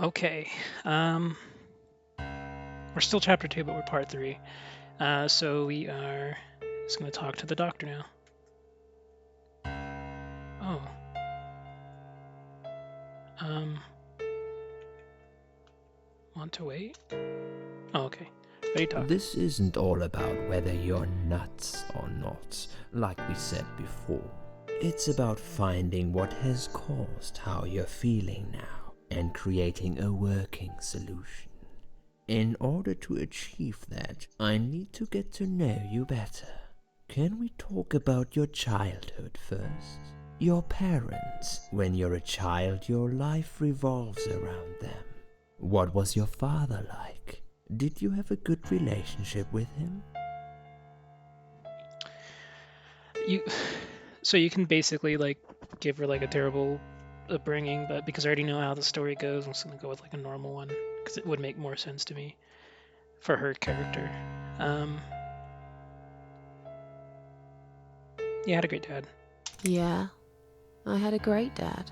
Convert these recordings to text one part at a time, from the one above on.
Okay. Um, we're still chapter 2, but we're part 3. So we are just going to talk to the doctor now. Oh. Um, want to wait? Oh, okay. Ready to talk. This isn't all about whether you're nuts or not, like we said before. It's about finding what has caused how you're feeling now and creating a working solution. In order to achieve that, I need to get to know you better. Can we talk about your childhood first? Your parents. When you're a child, your life revolves around them. What was your father like? Did you have a good relationship with him? You, so you can basically like give her like a terrible upbringing, but because I already know how the story goes, I'm just going to go with like a normal one because it would make more sense to me for her character. Um, yeah, I had a great dad. Yeah, I had a great dad.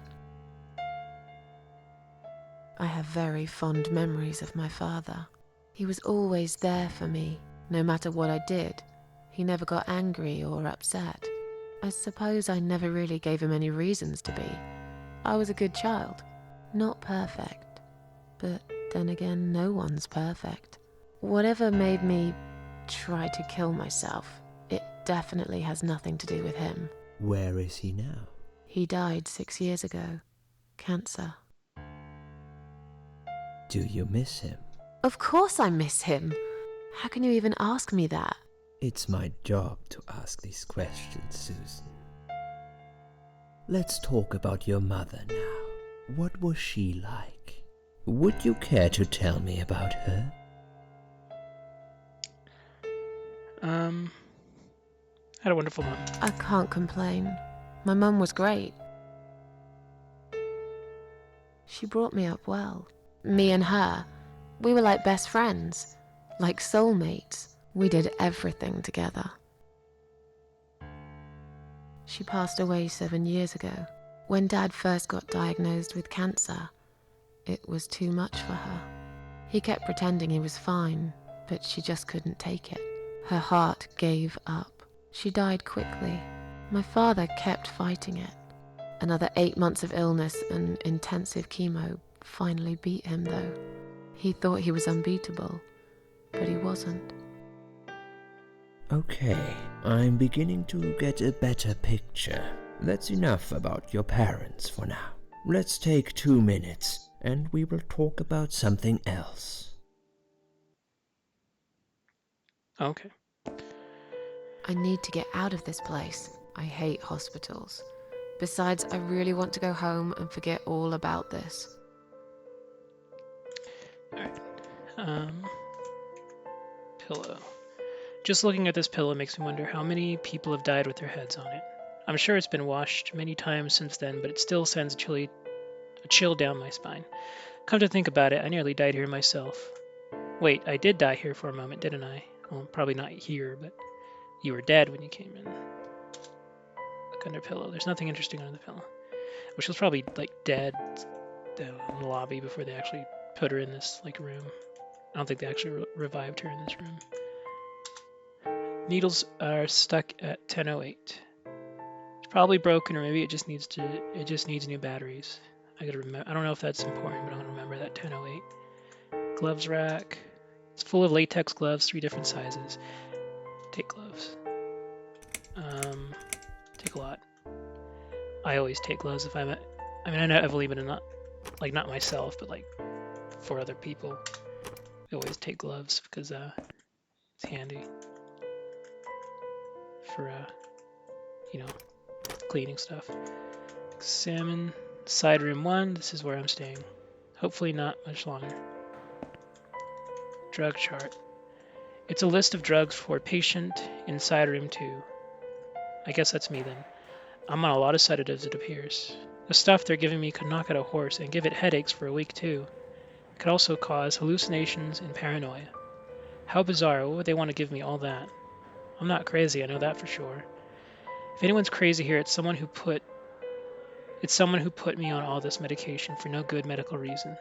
I have very fond memories of my father. He was always there for me, no matter what I did. He never got angry or upset. I suppose I never really gave him any reasons to be. I was a good child. Not perfect. But then again, no one's perfect. Whatever made me try to kill myself, it definitely has nothing to do with him. Where is he now? He died 6 years ago. Cancer. Do you miss him? Of course I miss him. How can you even ask me that? It's my job to ask these questions, Susan. Let's talk about your mother now. What was she like? Would you care to tell me about her? Had a wonderful mom. I can't complain. My mum was great. She brought me up well. Me and her, we were like best friends, like soulmates. We did everything together. She passed away 7 years ago. When Dad first got diagnosed with cancer, it was too much for her. He kept pretending he was fine, but she just couldn't take it. Her heart gave up. She died quickly. My father kept fighting it. Another 8 months of illness and intensive chemo finally beat him, though. He thought he was unbeatable, but he wasn't. Okay, I'm beginning to get a better picture. That's enough about your parents for now. Let's take 2 minutes and we will talk about something else. Okay. I need to get out of this place. I hate hospitals. Besides, I really want to go home and forget all about this. Alright. Pillow. Just looking at this pillow makes me wonder how many people have died with their heads on it. I'm sure it's been washed many times since then, but it still sends a chill down my spine. Come to think about it, I nearly died here myself. Wait, I did die here for a moment, didn't I? Well, probably not here, but you were dead when you came in. Look under pillow. There's nothing interesting under the pillow. Which was probably like dead down in the lobby before they actually put her in this like room. I don't think they actually revived her in this room. Needles are stuck at 1008. It's probably broken, or maybe it just needs new batteries. I gotta remember. I don't know if that's important, but I'm gonna remember that 1008. Gloves rack. It's full of latex gloves, 3 different sizes. Take gloves. Take a lot. I always take gloves if I'm at. I mean, I know I've only been not myself, but like for other people. I always take gloves because it's handy for you know, cleaning stuff. Examine side room 1. This is where I'm staying. Hopefully not much longer. Drug chart. It's a list of drugs for patient in side room 2. I guess that's me then. I'm on a lot of sedatives, it appears. The stuff they're giving me could knock out a horse and give it headaches for a week too. It could also cause hallucinations and paranoia. How bizarre, what would they want to give me all that? I'm not crazy, I know that for sure. If anyone's crazy here, it's someone who put me on all this medication for no good medical reason.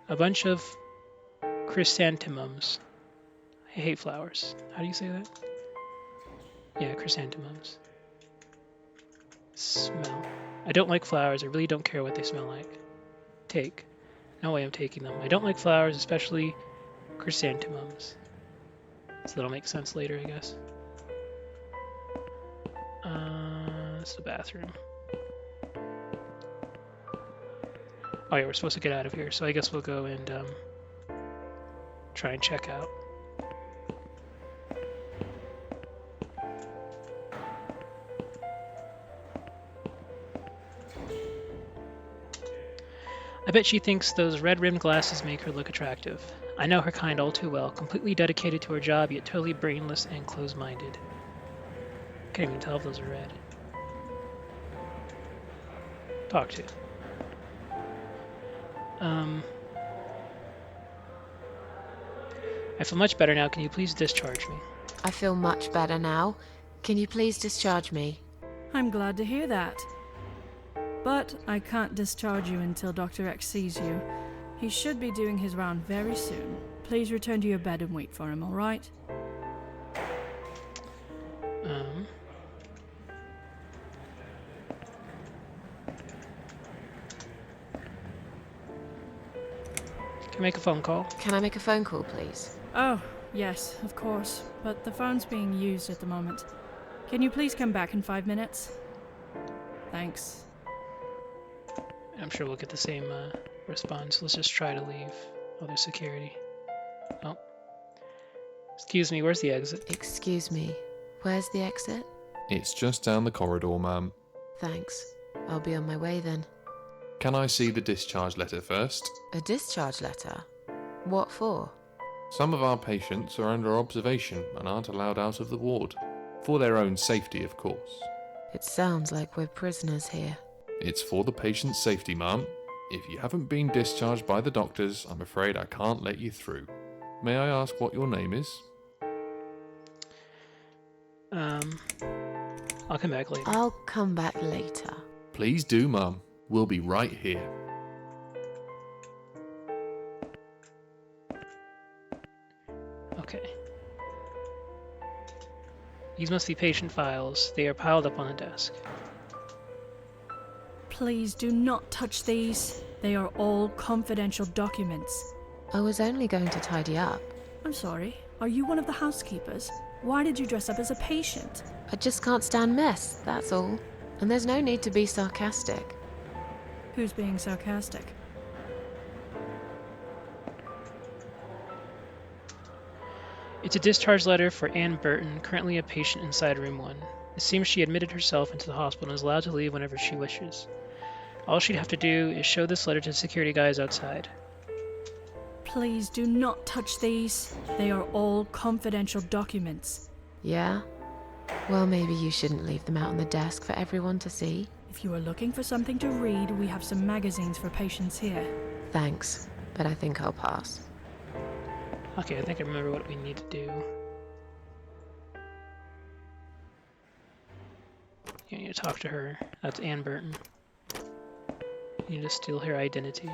A bunch of chrysanthemums. I hate flowers. How do you say that? Yeah, chrysanthemums. Smell. I don't like flowers. I really don't care what they smell like. Take. No way I'm taking them. I don't like flowers, especially chrysanthemums. So that'll make sense later, I guess. It's the bathroom. Oh yeah, we're supposed to get out of here, so I guess we'll go and try and check out. I bet she thinks those red-rimmed glasses make her look attractive. I know her kind all too well, completely dedicated to her job, yet totally brainless and close-minded. Can't even tell if those are red. Talk to. I feel much better now. Can you please discharge me? I feel much better now. Can you please discharge me? I'm glad to hear that. But I can't discharge you until Dr. X sees you. He should be doing his round very soon. Please return to your bed and wait for him, all right? Can I make a phone call? Can I make a phone call, please? Oh, yes, of course. But the phone's being used at the moment. Can you please come back in 5 minutes? Thanks. I'm sure we'll get the same response. Let's just try to leave. Oh, there's security. Oh. Excuse me, where's the exit? Excuse me. Where's the exit? It's just down the corridor, ma'am. Thanks. I'll be on my way then. Can I see the discharge letter first? A discharge letter? What for? Some of our patients are under observation and aren't allowed out of the ward. For their own safety, of course. It sounds like we're prisoners here. It's for the patient's safety, ma'am. If you haven't been discharged by the doctors, I'm afraid I can't let you through. May I ask what your name is? I'll come back later. I'll come back later. Please do, ma'am. We'll be right here. Okay. These must be patient files. They are piled up on the desk. Please do not touch these. They are all confidential documents. I was only going to tidy up. I'm sorry. Are you one of the housekeepers? Why did you dress up as a patient? I just can't stand mess, that's all. And there's no need to be sarcastic. Who's being sarcastic? It's a discharge letter for Anne Burton, currently a patient inside room 1. It seems she admitted herself into the hospital and is allowed to leave whenever she wishes. All she'd have to do is show this letter to the security guys outside. Please do not touch these. They are all confidential documents. Yeah? Well, maybe you shouldn't leave them out on the desk for everyone to see. If you are looking for something to read, we have some magazines for patients here. Thanks, but I think I'll pass. Okay, I think I remember what we need to do. You need to talk to her. That's Anne Burton. You need to steal her identity.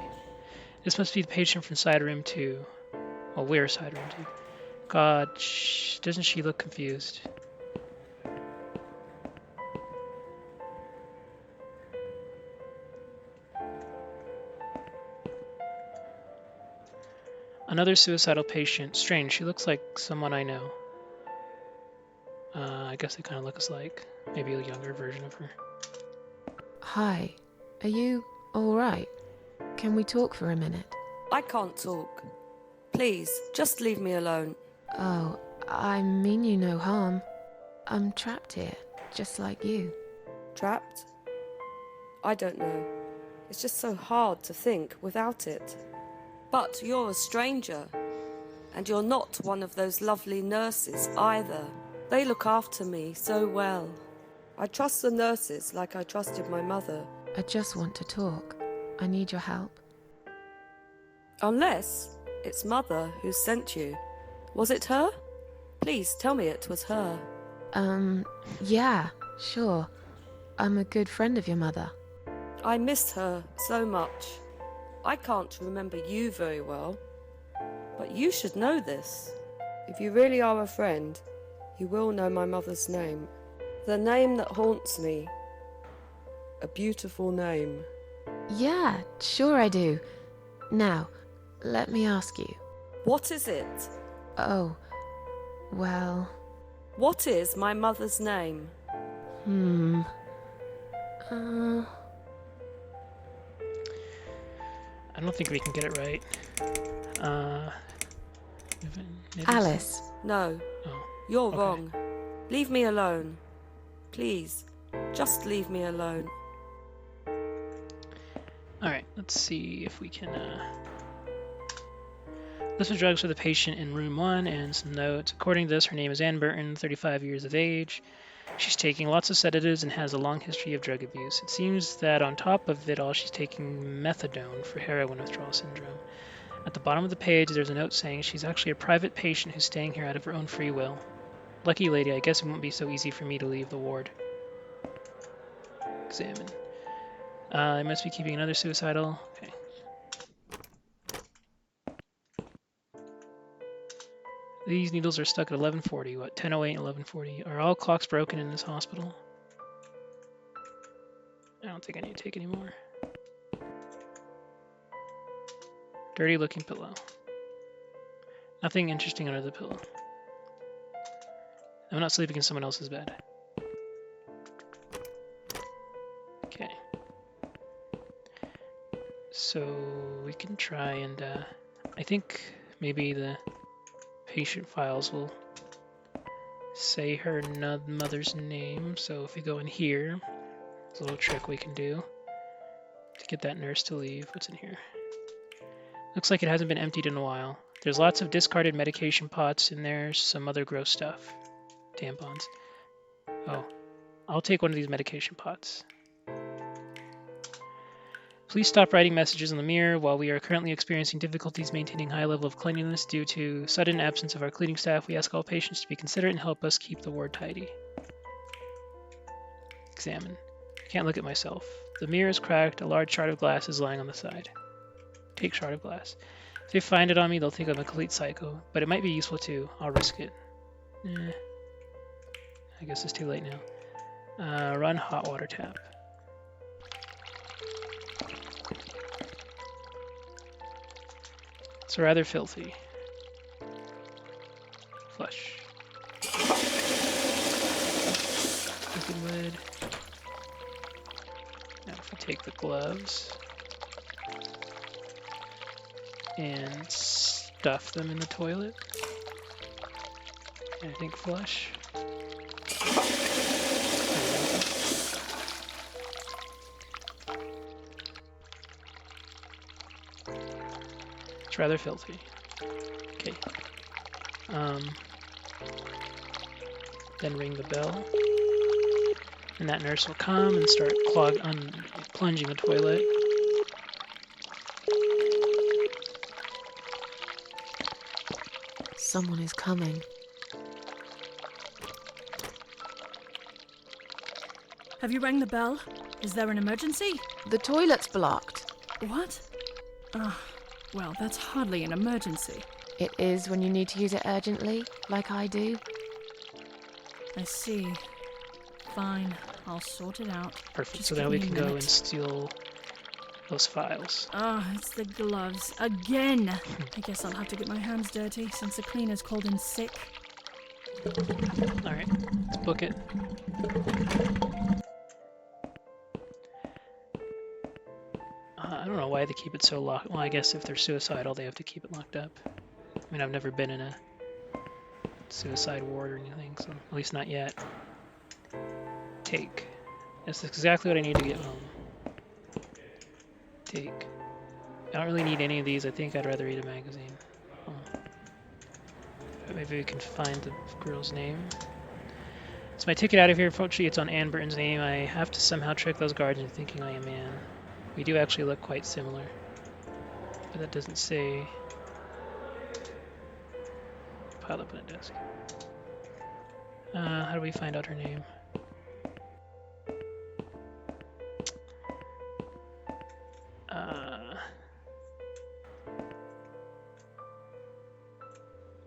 This must be the patient from side room 2. Well, we're side room 2. God, doesn't she look confused? Another suicidal patient. Strange, she looks like someone I know. I guess they kind of look alike. Maybe a younger version of her. Hi. Are you alright? Can we talk for a minute? I can't talk. Please, just leave me alone. Oh, I mean you no harm. I'm trapped here, just like you. Trapped? I don't know. It's just so hard to think without it. But you're a stranger. And you're not one of those lovely nurses either. They look after me so well. I trust the nurses like I trusted my mother. I just want to talk. I need your help. Unless it's Mother who sent you. Was it her? Please tell me it was her. Yeah, sure. I'm a good friend of your mother. I miss her so much. I can't remember you very well, but you should know this. If you really are a friend, you will know my mother's name. The name that haunts me. A beautiful name. Yeah, sure I do. Now, let me ask you. What is it? Oh, well... What is my mother's name? I don't think we can get it right. Alice. No, Oh, you're okay. wrong. Leave me alone. Please, just leave me alone. Alright, let's see if we can, list of drugs for the patient in room 1 and some notes. According to this, her name is Ann Burton, 35 years of age. She's taking lots of sedatives and has a long history of drug abuse. It seems that on top of it all, she's taking methadone for heroin withdrawal syndrome. At the bottom of the page, there's a note saying she's actually a private patient who's staying here out of her own free will. Lucky lady, I guess it won't be so easy for me to leave the ward. Examine. I must be keeping another suicidal. Okay. These needles are stuck at 11:40. What? 10:08 and 11:40. Are all clocks broken in this hospital? I don't think I need to take any more. Dirty looking pillow. Nothing interesting under the pillow. I'm not sleeping in someone else's bed. Okay. So we can try and I think maybe the patient files will say her mother's name. So if we go in here, there's a little trick we can do to get that nurse to leave. What's in here? Looks like it hasn't been emptied in a while. There's lots of discarded medication pots in there, some other gross stuff. Tampons. Oh, I'll take one of these medication pots. Please stop writing messages in the mirror. While we are currently experiencing difficulties maintaining high level of cleanliness due to sudden absence of our cleaning staff, we ask all patients to be considerate and help us keep the ward tidy. Examine. I can't look at myself. The mirror is cracked. A large shard of glass is lying on the side. Take shard of glass. If they find it on me, they'll think I'm a complete psycho, but it might be useful too. I'll risk it. I guess it's too late now. Run hot water tap. It's rather filthy. Flush. Liquid lid. Now if we take the gloves and stuff them in the toilet, and I think flush. It's rather filthy. Okay. Then ring the bell. And that nurse will come and start plunging the toilet. Someone is coming. Have you rang the bell? Is there an emergency? The toilet's blocked. What? Well, that's hardly an emergency. It is when you need to use it urgently, like I do. I see. Fine, I'll sort it out. Perfect. Just So give now we me a can go and minute. steal those files. It's the gloves. Again! I guess I'll have to get my hands dirty since the cleaner's called in sick. Alright, let's book it. I don't know why they keep it so locked. Well, I guess if they're suicidal, they have to keep it locked up. I mean, I've never been in a suicide ward or anything, so at least not yet. Take. That's exactly what I need to get home. Take. I don't really need any of these. I think I'd rather read a magazine. But maybe we can find the girl's name. It's my ticket out of here. Fortunately, it's on Ann Burton's name. I have to somehow trick those guards into thinking I am Ann. We do actually look quite similar. But that doesn't say... Piled up on a desk. How do we find out her name?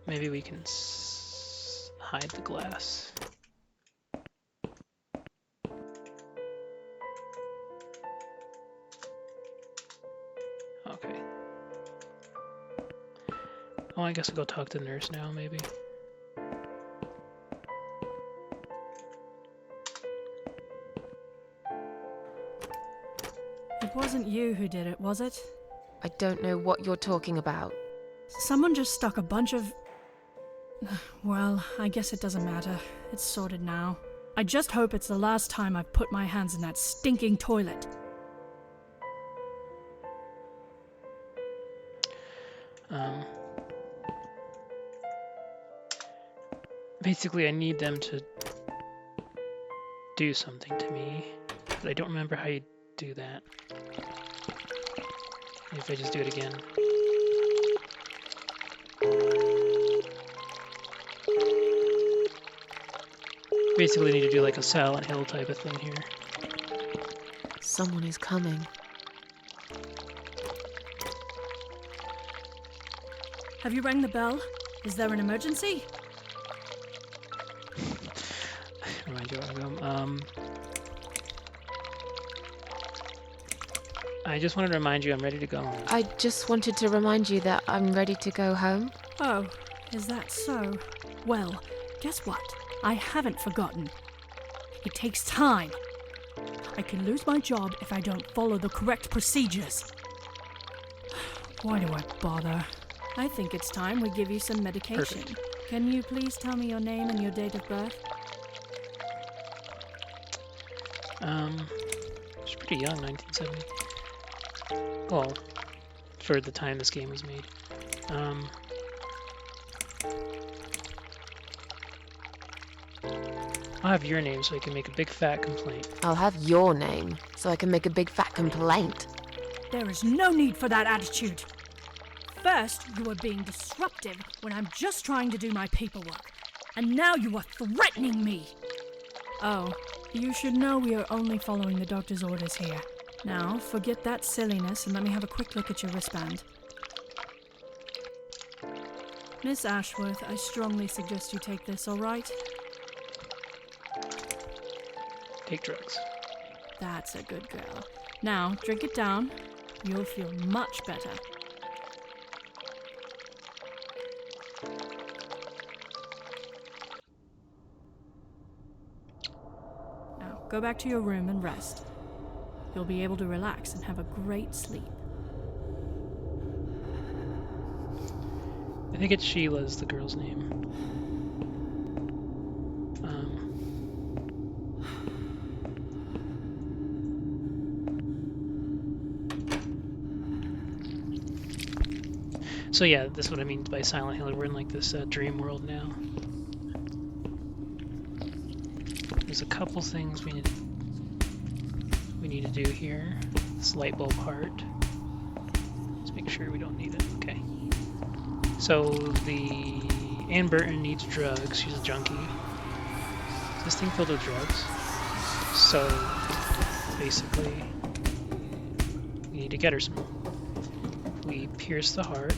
maybe we can hide the glass. Okay. Oh, I guess I'll go talk to the nurse now, maybe. It wasn't you who did it, was it? I don't know what you're talking about. Someone just stuck a bunch of... Well, I guess it doesn't matter. It's sorted now. I just hope it's the last time I've put my hands in that stinking toilet. Basically, I need them to do something to me, but I don't remember how you do that. If I just do it again. Basically, need to do like a Silent Hill type of thing here. Someone is coming. Have you rang the bell? Is there an emergency? Remind you where I'm going. I just wanted to remind you I'm ready to go. I just wanted to remind you that I'm ready to go home. Oh, is that so? Well, guess what? I haven't forgotten. It takes time. I can lose my job if I don't follow the correct procedures. Why do I bother? I think it's time we give you some medication. Perfect. Can you please tell me your name and your date of birth? It's pretty young, 1970. Well, for the time this game was made. I'll have your name so I can make a big fat complaint. I'll have your name, so I can make a big fat complaint. There is no need for that attitude. First, you are being disruptive when I'm just trying to do my paperwork. And now you are threatening me. Oh, you should know we are only following the doctor's orders here. Now, forget that silliness and let me have a quick look at your wristband. Miss Ashworth, I strongly suggest you take this, all right? Take drugs. That's a good girl. Now, drink it down. You'll feel much better. Now, go back to your room and rest. You'll be able to relax and have a great sleep. I think it's Sheila's the girl's name. So yeah, that's what I mean by Silent Hill. We're in like this dream world now. There's a couple things we need to do here. This light bulb heart. Let's make sure we don't need it. Okay. So the Anne Burton needs drugs. She's a junkie. Is this thing filled with drugs? So basically, we need to get her some. We pierce the heart.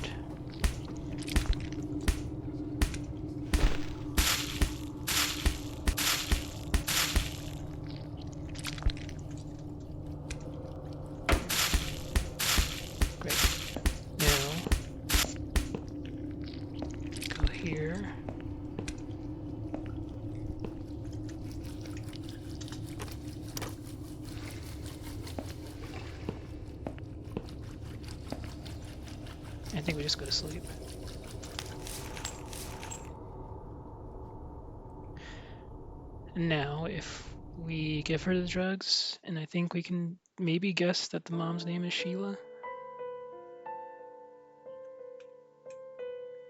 I think we just go to sleep. Now, if we give her the drugs, and I think we can maybe guess that the mom's name is Sheila.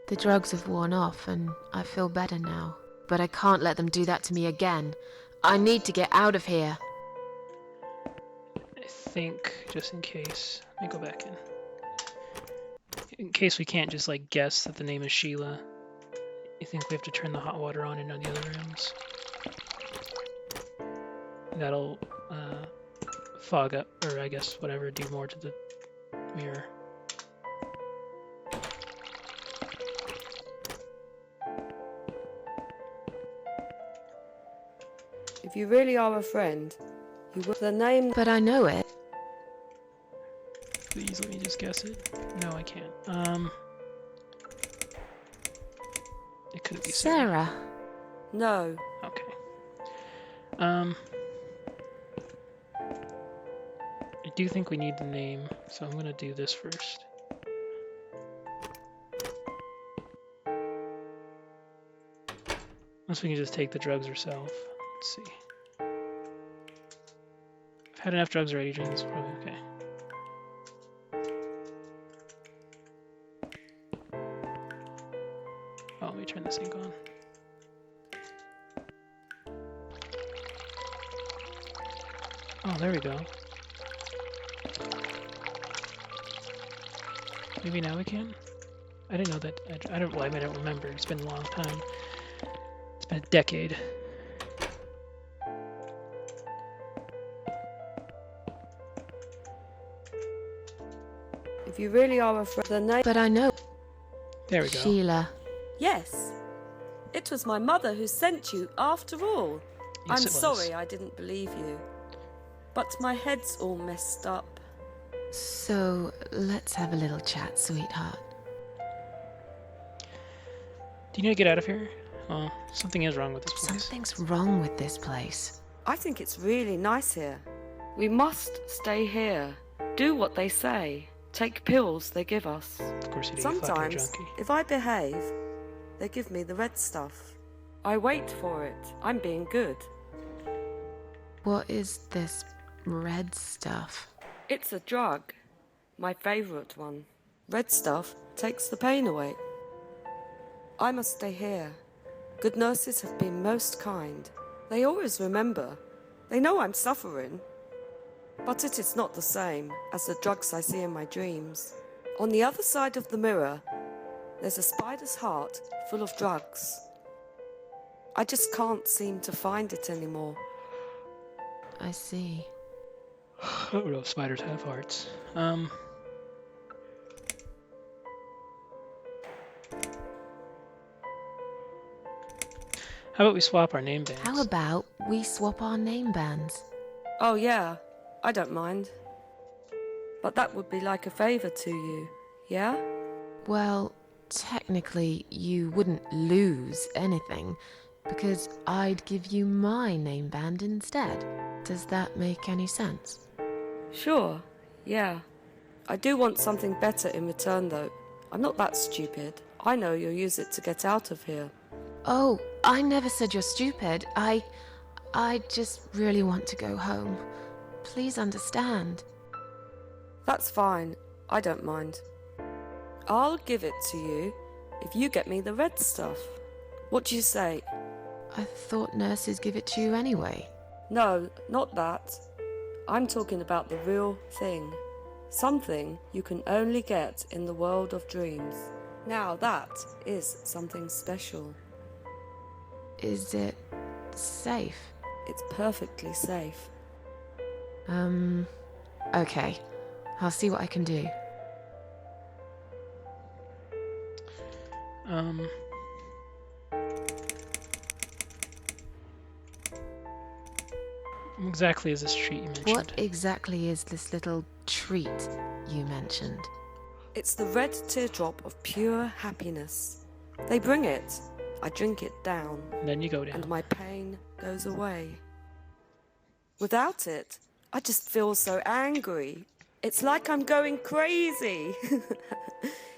The drugs have worn off and I feel better now. But I can't let them do that to me again. I need to get out of here. I think, just in case, let me go back in. In case we can't just like guess that the name is Sheila, I think we have to turn the hot water on in the other rooms. That'll fog up, or I guess whatever, do more to the mirror. you really are a friend, you will. The name. But I know it. Please let me just guess it. No, I can't. It couldn't be Sarah. Sarah. No. Okay. I do think we need the name, so I'm gonna do this first. Unless we can just take the drugs ourselves. Let's see. I've had enough drugs already, James. Probably okay. Oh, let me turn this ink on. Oh, there we go. Maybe now we can? I didn't know that. I don't. Well, I don't remember. It's been a long time. It's been a decade. If you really are a friend, the name. But I know. There we go. Sheila. Yes. It was my mother who sent you after all. Yes, I'm it was. sorry I didn't believe you. But my head's all messed up. So, let's have a little chat, sweetheart. Do you need to get out of here? Oh, something is wrong with this place. Something's wrong with this place. I think it's really nice here. We must stay here. Do what they say. Take pills they give us. Of course you do, you fucking Sometimes, junkie. if I behave, they give me the red stuff. I wait for it. I'm being good. What is this red stuff? It's a drug. My favourite one. Red stuff takes the pain away. I must stay here. Good nurses have been most kind. They always remember. They know I'm suffering. But it is not the same as the drugs I see in my dreams. On the other side of the mirror, there's a spider's heart full of drugs. I just can't seem to find it anymore. I see. I don't know if spiders have hearts. How about we swap our name bands? How about we swap our name bands? Oh yeah, I don't mind. But that would be like a favour to you, yeah? Well, technically, you wouldn't lose anything, because I'd give you my name band instead. Does that make any sense? Sure, yeah. I do want something better in return though. I'm not that stupid. I know you'll use it to get out of here. Oh, I never said you're stupid. I just really want to go home. Please understand. That's fine. I don't mind. I'll give it to you if you get me the red stuff. What do you say? I thought nurses give it to you anyway. No, not that. I'm talking about the real thing. Something you can only get in the world of dreams. Now that is something special. Is it safe? It's perfectly safe. Okay. I'll see what I can do. What exactly is this treat you mentioned? What exactly is this little treat you mentioned? It's the red teardrop of pure happiness. They bring it. I drink it down. And then you go down. And my pain goes away. Without it, I just feel so angry. It's like I'm going crazy.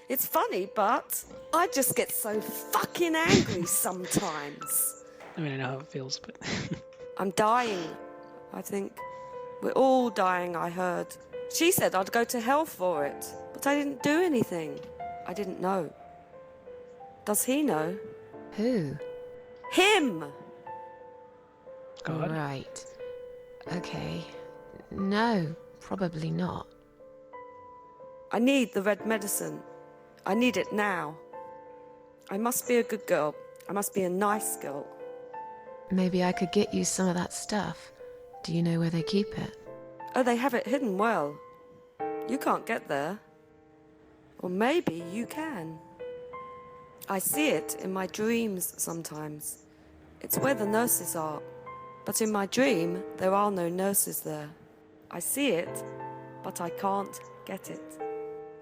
It's funny, but I just get so fucking angry sometimes. I mean, I know how it feels, but... I'm dying, I think. We're all dying, I heard. She said I'd go to hell for it, but I didn't do anything. I didn't know. Does he know? Who? Him! God? Right. Okay. No, probably not. I need the red medicine. I need it now. I must be a good girl. I must be a nice girl. Maybe I could get you some of that stuff. Do you know where they keep it? Oh, they have it hidden well. You can't get there. Or maybe you can. I see it in my dreams sometimes. It's where the nurses are. But in my dream, there are no nurses there. I see it, but I can't get it.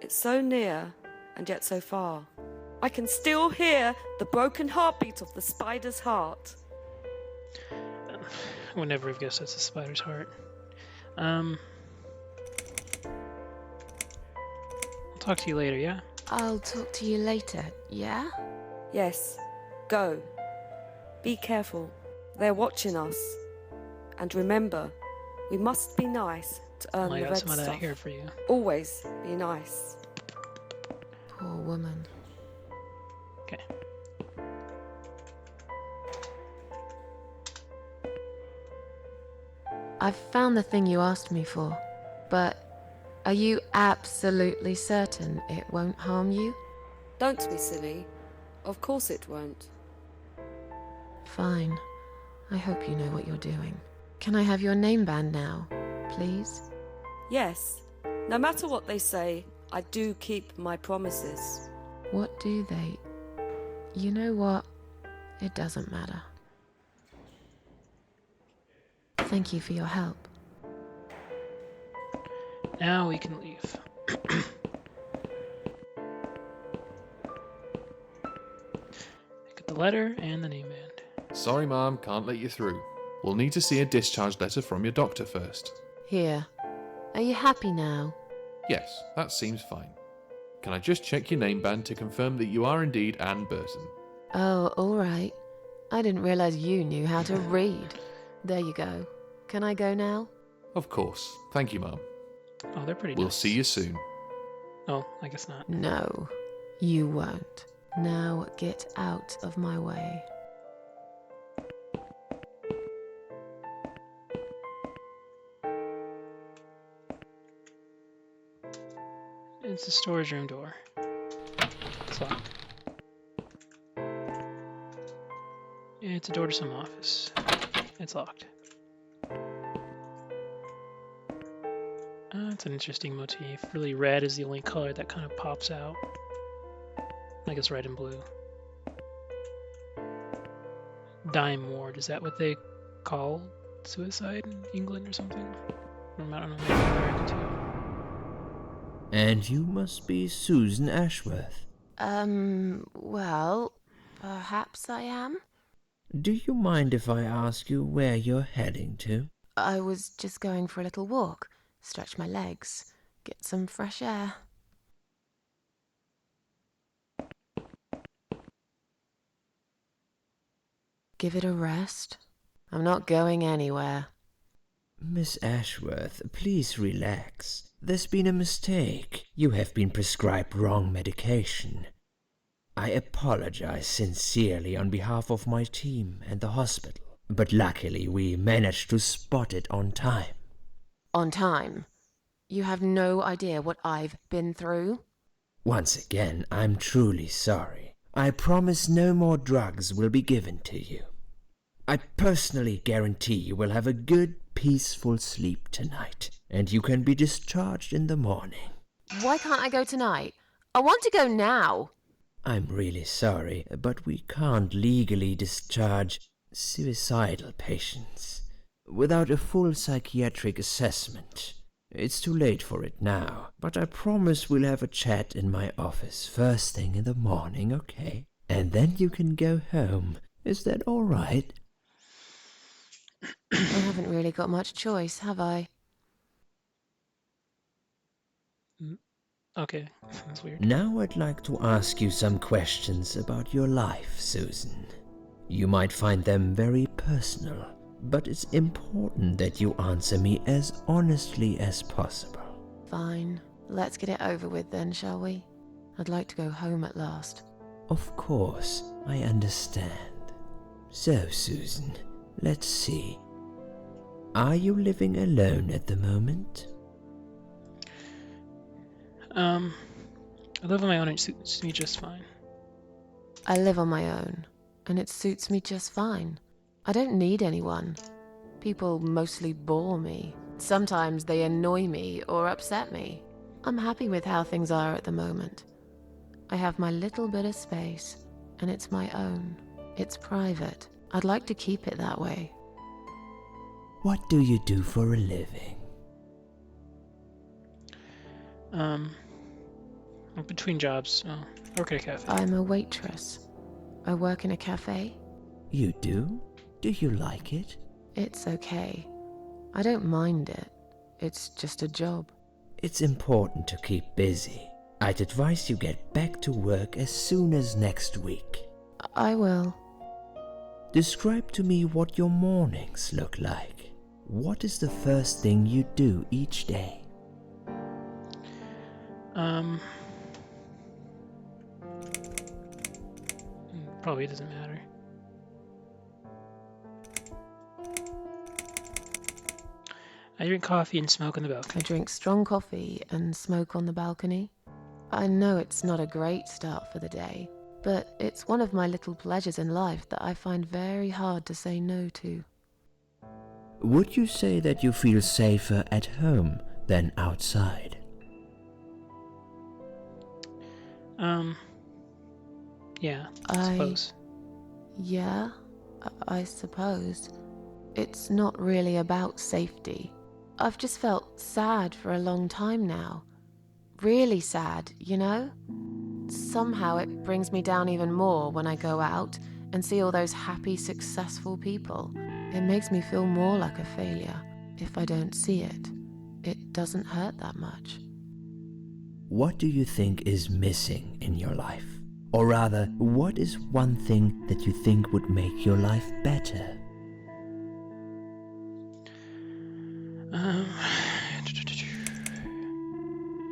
It's so near, and yet so far. I can still hear the broken heartbeat of the spider's heart. I would never have guessed that's a spider's heart. I'll talk to you later, yeah? I'll talk to you later, yeah? Yes, go. Be careful. They're watching us. And remember, we must be nice to earn I the got red some of that stuff. here for you. Always be nice. Poor woman. Okay. I've found the thing you asked me for, but are you absolutely certain it won't harm you? Don't be silly. Of course it won't. Fine. I hope you know what you're doing. Can I have your name band now, please? Yes, no matter what they say, I do keep my promises. What do they? You know what? It doesn't matter. Thank you for your help. Now we can leave. Get the letter and the name band. Sorry, Mom, can't let you through. We'll need to see a discharge letter from your doctor first. Here. Are you happy now? Yes, that seems fine. Can I just check your name band to confirm that you are indeed Anne Burton? Oh, all right. I didn't realize you knew how to read. There you go. Can I go now? Of course. Thank you, Mom. Oh, they're pretty We'll nice. see you soon. Oh, I guess not. No, you won't. Now get out of my way. It's the storage room door. It's locked. It's a door to some office. It's locked. It's an interesting motif. Really, red is the only color that kind of pops out. I guess red and blue. Dime ward, is that what they call suicide in England or something? I don't know, maybe America too. And you must be Susan Ashworth. Well, perhaps I am. Do you mind if I ask you where you're heading to? I was just going for a little walk, stretch my legs, get some fresh air. Give it a rest. I'm not going anywhere. Miss Ashworth, please relax. There's been a mistake. You have been prescribed wrong medication. I apologize sincerely on behalf of my team and the hospital, but luckily we managed to spot it on time. On time? You have no idea what I've been through? Once again, I'm truly sorry. I promise no more drugs will be given to you. I personally guarantee you will have a good, peaceful sleep tonight, and you can be discharged in the morning. Why can't I go tonight? I want to go now. I'm really sorry, but we can't legally discharge suicidal patients without a full psychiatric assessment. It's too late for it now, but I promise we'll have a chat in my office first thing in the morning, okay? And then you can go home. Is that all right? I haven't really got much choice, have I? Okay, that's weird. Now I'd like to ask you some questions about your life, Susan. You might find them very personal, but it's important that you answer me as honestly as possible. Fine. Let's get it over with then, shall we? I'd like to go home at last. Of course, I understand. So, Susan, let's see. Are you living alone at the moment? I live on my own and it suits me just fine. I live on my own, and it suits me just fine. I don't need anyone. People mostly bore me. Sometimes they annoy me or upset me. I'm happy with how things are at the moment. I have my little bit of space, and it's my own. It's private. I'd like to keep it that way. What do you do for a living? I'm between jobs. Oh, I work at a cafe. I'm a waitress. I work in a cafe. You do? Do you like it? It's okay. I don't mind it. It's just a job. It's important to keep busy. I'd advise you get back to work as soon as next week. I will. Describe to me what your mornings look like. What is the first thing you do each day? Probably doesn't matter. I drink coffee and smoke on the I balcony. drink strong coffee and smoke on the balcony. I know it's not a great start for the day, but it's one of my little pleasures in life that I find very hard to say no to. Would you say that you feel safer at home than outside? Yeah, I suppose. Yeah, I suppose. It's not really about safety. I've just felt sad for a long time now. Really sad, you know? Somehow it brings me down even more when I go out and see all those happy, successful people. It makes me feel more like a failure. If I don't see it, it doesn't hurt that much. What do you think is missing in your life? Or rather, what is one thing that you think would make your life better?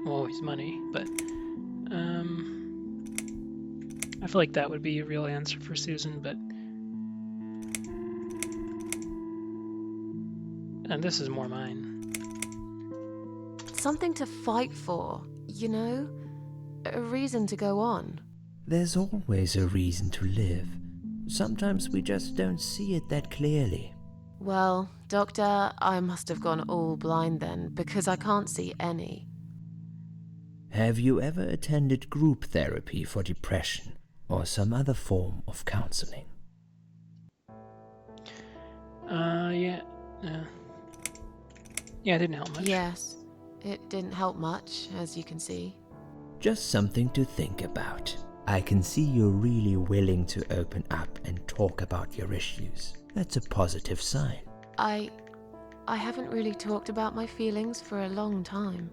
Always money, but I feel like that would be a real answer for Susan, but and this is more mine. Something to fight for, you know? A reason to go on. There's always a reason to live. Sometimes we just don't see it that clearly. Well, Doctor, I must have gone all blind then, because I can't see any. Have you ever attended group therapy for depression or some other form of counseling? Yeah. Yeah, it didn't help much. Yes, it didn't help much, as you can see. Just something to think about. I can see you're really willing to open up and talk about your issues. That's a positive sign. I haven't really talked about my feelings for a long time.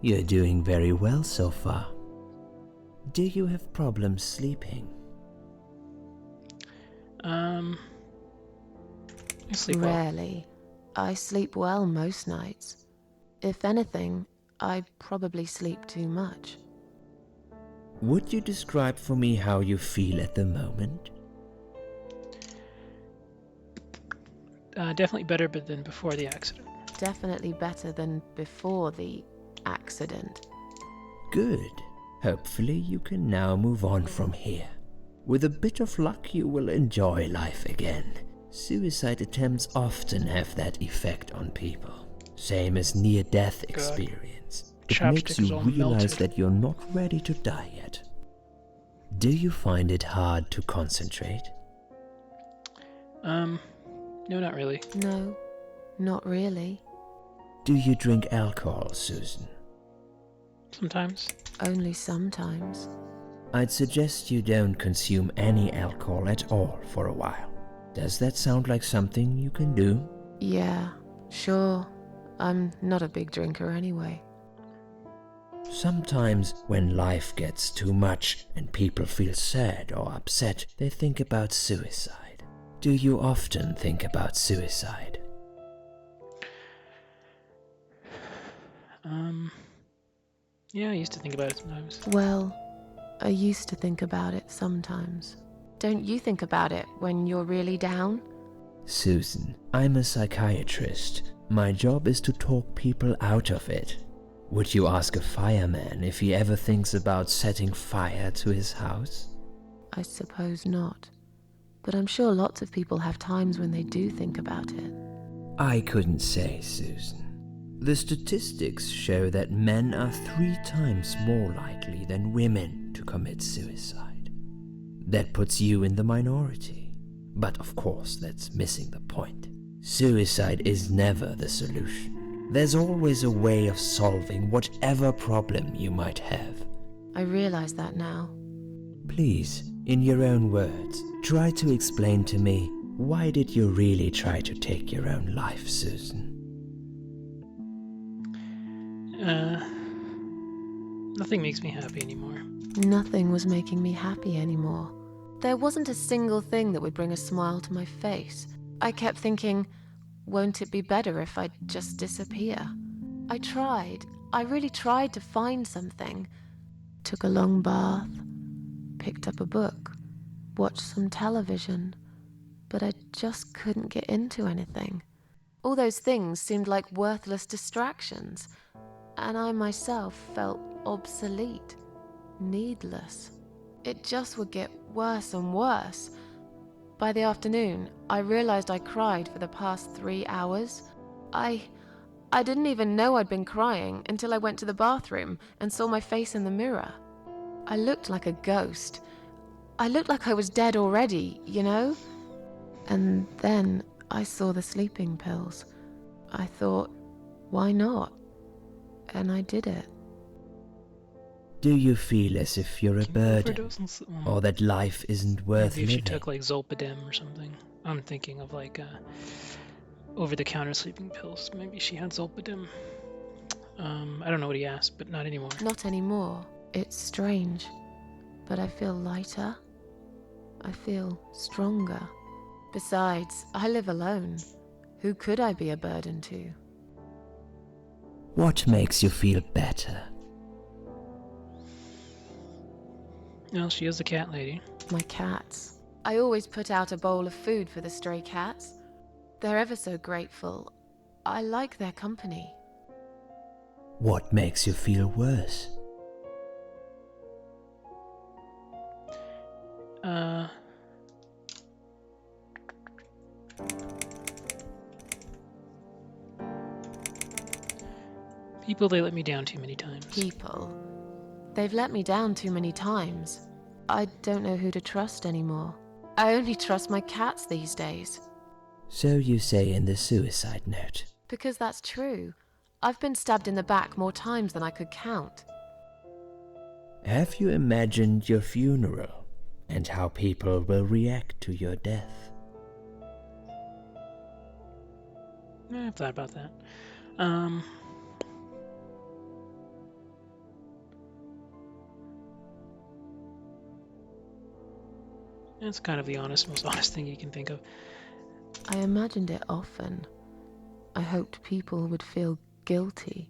You're doing very well so far. Do you have problems sleeping? I sleep well. Rarely. I sleep well most nights. If anything, I probably sleep too much. Would you describe for me how you feel at the moment? Definitely better than before the accident. Definitely better than before the accident. Good. Hopefully you can now move on from here. With a bit of luck you will enjoy life again. Suicide attempts often have that effect on people. Same as near-death experience. It makes you realize that you're not ready to die yet. Do you find it hard to concentrate? No, not really. No, not really. Do you drink alcohol, Susan? Sometimes. Only sometimes. I'd suggest you don't consume any alcohol at all for a while. Does that sound like something you can do? Yeah, sure. I'm not a big drinker anyway. Sometimes when life gets too much and people feel sad or upset, they think about suicide. Do you often think about suicide? Yeah, I used to think about it sometimes. Well, I used to think about it sometimes. Don't you think about it when you're really down? Susan, I'm a psychiatrist. My job is to talk people out of it. Would you ask a fireman if he ever thinks about setting fire to his house? I suppose not. But I'm sure lots of people have times when they do think about it. I couldn't say, Susan. The statistics show that men are 3 times more likely than women to commit suicide. That puts you in the minority. But of course, that's missing the point. Suicide is never the solution. There's always a way of solving whatever problem you might have. I realize that now. Please, in your own words, try to explain to me, why did you really try to take your own life, Susan? Nothing makes me happy anymore. Nothing was making me happy anymore. There wasn't a single thing that would bring a smile to my face. I kept thinking, won't it be better if I just disappear? I tried. I really tried to find something. Took a long bath, picked up a book, watched some television, but I just couldn't get into anything. All those things seemed like worthless distractions, and I myself felt obsolete, needless. It just would get worse and worse. By the afternoon, I realized I cried for the past 3 hours. I didn't even know I'd been crying until I went to the bathroom and saw my face in the mirror. I looked like a ghost. I looked like I was dead already, you know? And then I saw the sleeping pills. I thought, why not? And I did it. Do you feel as if you're a Can you burden, overdose on s- or that life isn't worth Maybe if she living? took like Zolpidem or something. I'm thinking of like over-the-counter sleeping pills. Maybe she had Zolpidem. I don't know what he asked, but not anymore. Not anymore. It's strange. But I feel lighter. I feel stronger. Besides, I live alone. Who could I be a burden to? What makes you feel better? Well, she is the cat lady. My cats. I always put out a bowl of food for the stray cats. They're ever so grateful. I like their company. What makes you feel worse? People, they let me down too many times. People. They've let me down too many times. I don't know who to trust anymore. I only trust my cats these days. So you say in the suicide note. Because that's true. I've been stabbed in the back more times than I could count. Have you imagined your funeral and how people will react to your death? I've thought about that. It's kind of the most honest thing you can think of. I imagined it often. I hoped people would feel guilty.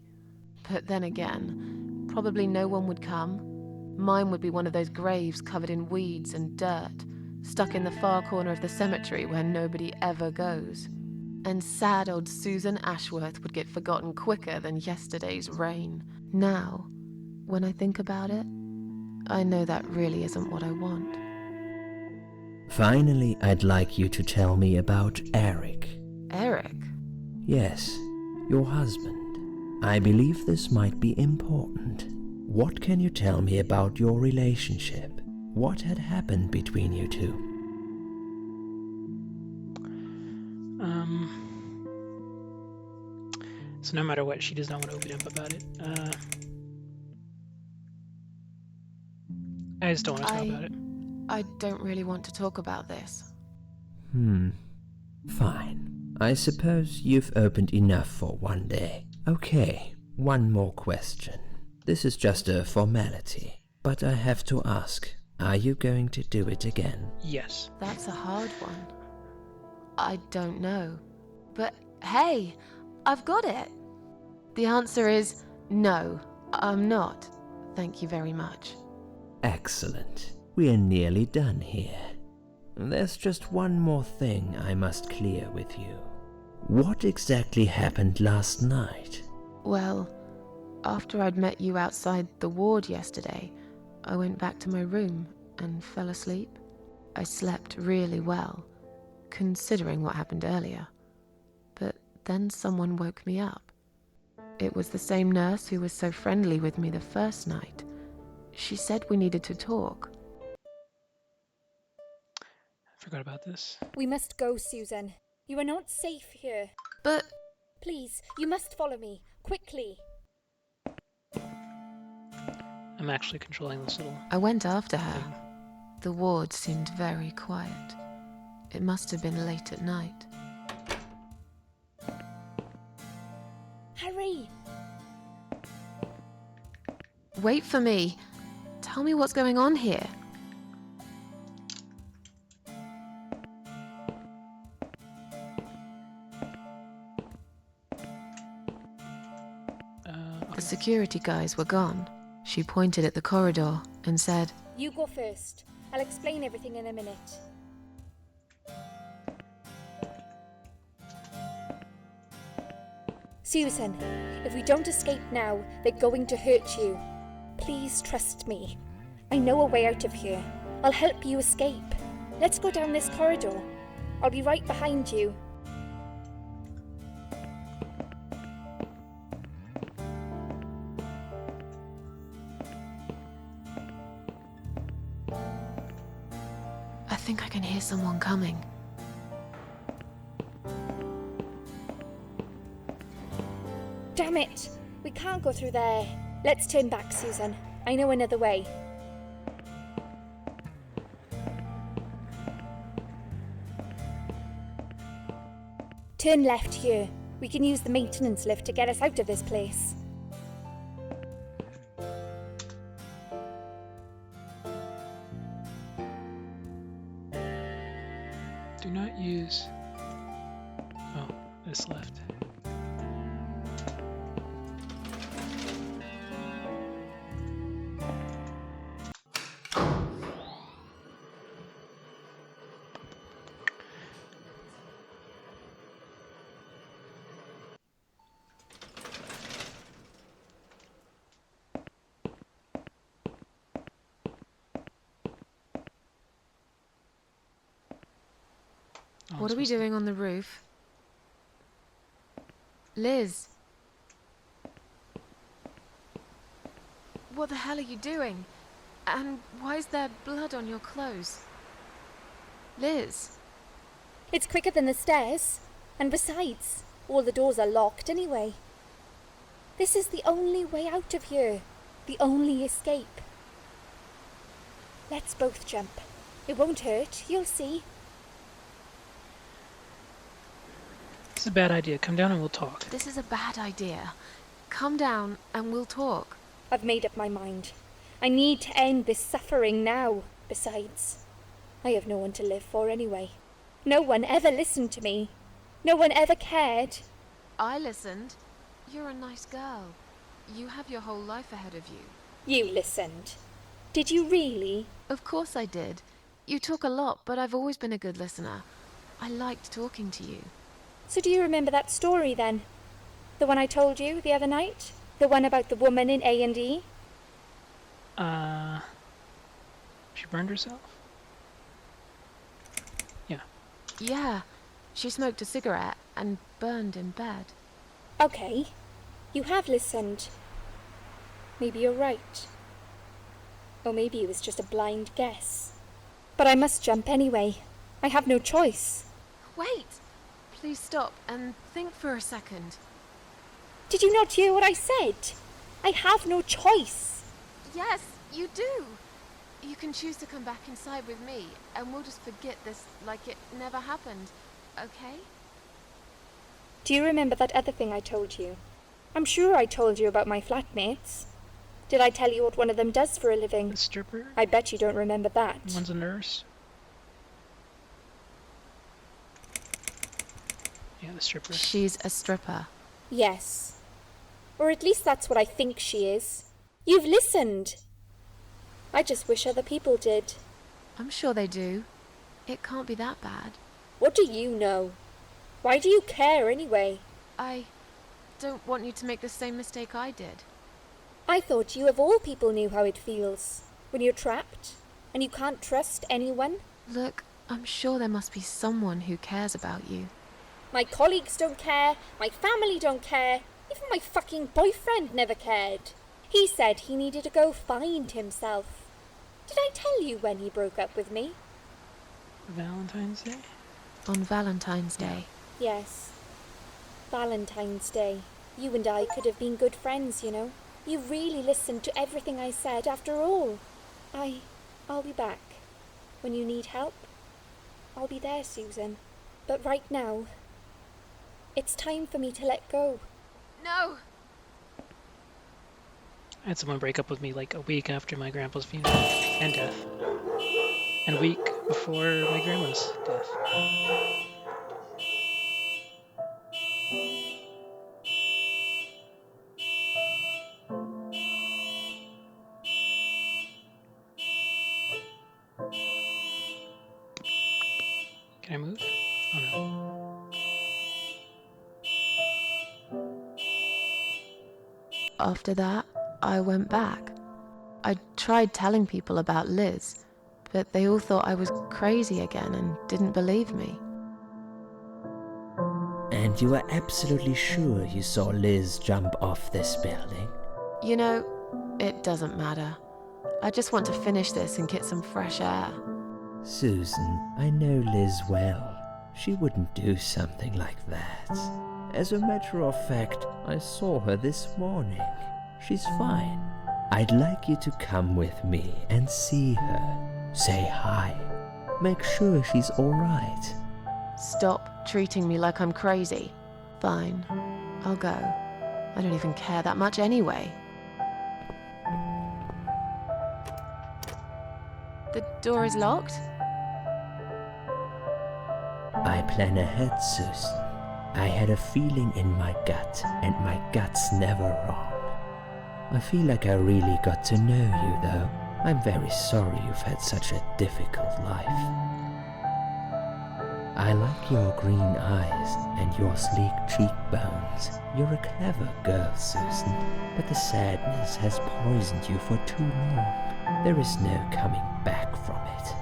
But then again, probably no one would come. Mine would be one of those graves covered in weeds and dirt, stuck in the far corner of the cemetery where nobody ever goes. And sad old Susan Ashworth would get forgotten quicker than yesterday's rain. Now, when I think about it, I know that really isn't what I want. Finally, I'd like you to tell me about Eric. Eric? Yes, your husband. I believe this might be important. What can you tell me about your relationship? What had happened between you two? So no matter what, she does not want to open up about it. I just don't want to talk about it. I don't really want to talk about this. Fine. I suppose you've opened enough for one day. Okay, one more question. This is just a formality, but I have to ask, are you going to do it again? Yes. That's a hard one. I don't know. But hey, I've got it. The answer is no, I'm not. Thank you very much. Excellent. We're nearly done here. There's just one more thing I must clear with you. What exactly happened last night? Well, after I'd met you outside the ward yesterday, I went back to my room and fell asleep. I slept really well, considering what happened earlier. But then someone woke me up. It was the same nurse who was so friendly with me the first night. She said we needed to talk. I forgot about this. We must go, Susan. You are not safe here. But Please, you must follow me. Quickly. I'm actually controlling this little I went after her. thing. The ward seemed very quiet. It must have been late at night. Hurry! Wait for me. Tell me what's going on here. The security guys were gone. She pointed at the corridor and said, You go first. I'll explain everything in a minute. Susan, if we don't escape now, they're going to hurt you. Please trust me. I know a way out of here. I'll help you escape. Let's go down this corridor. I'll be right behind you. I think I can hear someone coming. Damn it! We can't go through there. Let's turn back, Susan. I know another way. Turn left here. We can use the maintenance lift to get us out of this place. Do not use... Oh, this left. Oh, What I'm are we supposed to- doing on the roof? Liz! What the hell are you doing? And why is there blood on your clothes? Liz! It's quicker than the stairs. And besides, all the doors are locked anyway. This is the only way out of here. The only escape. Let's both jump. It won't hurt, you'll see. This is a bad idea. Come down and we'll talk. This is a bad idea. Come down and we'll talk. I've made up my mind. I need to end this suffering now. Besides, I have no one to live for anyway. No one ever listened to me. No one ever cared. I listened. You're a nice girl. You have your whole life ahead of you. You listened. Did you really? Of course I did. You talk a lot, but I've always been a good listener. I liked talking to you. So do you remember that story then? The one I told you the other night? The one about the woman in A&E? She burned herself? Yeah. Yeah, she smoked a cigarette and burned in bed. Okay, you have listened. Maybe you're right. Or maybe it was just a blind guess. But I must jump anyway. I have no choice. Wait! Please stop and think for a second. Did you not hear what I said? I have no choice. Yes, you do! You can choose to come back inside with me, and we'll just forget this like it never happened, okay? Do you remember that other thing I told you? I'm sure I told you about my flatmates. Did I tell you what one of them does for a living? The stripper? I bet you don't remember that. One's a nurse? Yeah, the stripper. She's a stripper. Yes. Or at least that's what I think she is. You've listened. I just wish other people did. I'm sure they do. It can't be that bad. What do you know? Why do you care anyway? I don't want you to make the same mistake I did. I thought you of all people knew how it feels. When you're trapped and you can't trust anyone. Look, I'm sure there must be someone who cares about you. My colleagues don't care. My family don't care. Even my fucking boyfriend never cared. He said he needed to go find himself. Did I tell you when he broke up with me? Valentine's Day? On Valentine's Day. Yes. Valentine's Day. You and I could have been good friends, you know. You really listened to everything I said after all. I'll be back. When you need help, I'll be there, Susan. But right now, it's time for me to let go. No! I had someone break up with me like a week after my grandpa's funeral and death. And a week before my grandma's death. Can I move? Oh no. After that, I went back. I tried telling people about Liz, but they all thought I was crazy again and didn't believe me. And you are absolutely sure you saw Liz jump off this building? You know, it doesn't matter. I just want to finish this and get some fresh air. Susan, I know Liz well. She wouldn't do something like that. As a matter of fact, I saw her this morning. She's fine. I'd like you to come with me and see her. Say hi. Make sure she's alright. Stop treating me like I'm crazy. Fine, I'll go. I don't even care that much anyway. The door is locked? I plan ahead, Susan. I had a feeling in my gut, and my gut's never wrong. I feel like I really got to know you, though. I'm very sorry you've had such a difficult life. I like your green eyes and your sleek cheekbones. You're a clever girl, Susan, but the sadness has poisoned you for too long. There is no coming back from it.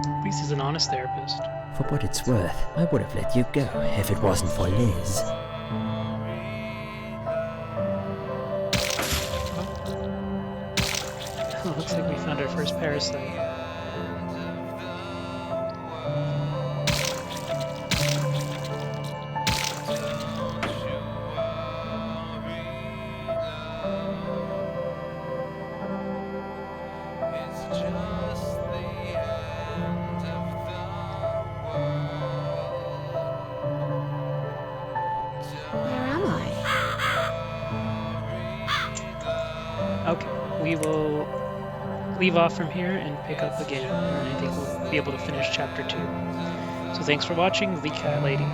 At least he's an honest therapist. For what it's worth, I would have let you go if it wasn't for Liz. Oh, looks like we found our first parasite. Where am I? Okay, we will leave off from here and pick up again, and I think we'll be able to finish chapter 2. So thanks for watching, The Cat Lady.